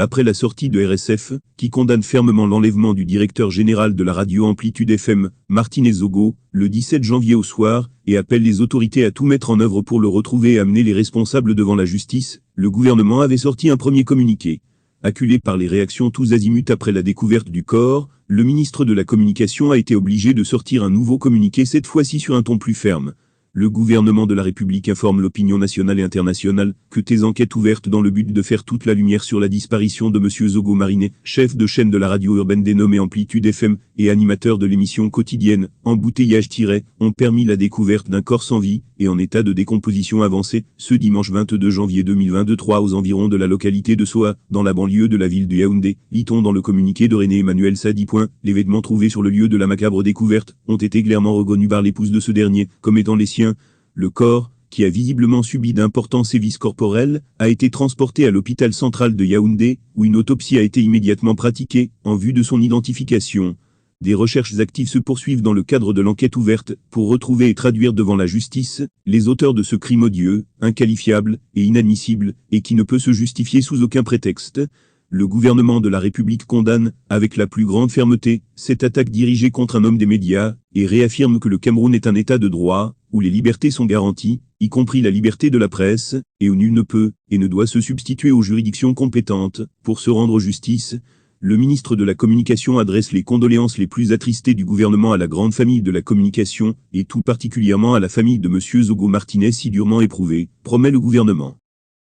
après la sortie de RSF, qui condamne fermement l'enlèvement du directeur général de la radio Amplitude FM, Martinez Zogo, le 17 janvier au soir, et appelle les autorités à tout mettre en œuvre pour le retrouver et amener les responsables devant la justice, le gouvernement avait sorti un premier communiqué. Acculé par les réactions tous azimuts après la découverte du corps, le ministre de la Communication a été obligé de sortir un nouveau communiqué, cette fois-ci sur un ton plus ferme. Le gouvernement de la République informe l'opinion nationale et internationale que des enquêtes ouvertes dans le but de faire toute la lumière sur la disparition de M. Zogo Marinet, chef de chaîne de la radio urbaine dénommée Amplitude FM et animateur de l'émission quotidienne Embouteillage ont permis la découverte d'un corps sans vie et en état de décomposition avancée ce dimanche 22 janvier 2023 aux environs de la localité de Soa, dans la banlieue de la ville de Yaoundé, lit-on dans le communiqué de René Emmanuel Sadi. Les vêtements trouvés sur le lieu de la macabre découverte ont été clairement reconnus par l'épouse de ce dernier comme étant les siens. Le corps, qui a visiblement subi d'importants sévices corporels, a été transporté à l'hôpital central de Yaoundé, où une autopsie a été immédiatement pratiquée, en vue de son identification. Des recherches actives se poursuivent dans le cadre de l'enquête ouverte, pour retrouver et traduire devant la justice, les auteurs de ce crime odieux, inqualifiable et inadmissible, et qui ne peut se justifier sous aucun prétexte. Le gouvernement de la République condamne, avec la plus grande fermeté, cette attaque dirigée contre un homme des médias, et réaffirme que le Cameroun est un état de droit, où les libertés sont garanties, y compris la liberté de la presse, et où nul ne peut, et ne doit se substituer aux juridictions compétentes, pour se rendre justice. Le ministre de la Communication adresse les condoléances les plus attristées du gouvernement à la grande famille de la communication, et tout particulièrement à la famille de M. Zogo Martinez si durement éprouvée, promet le gouvernement.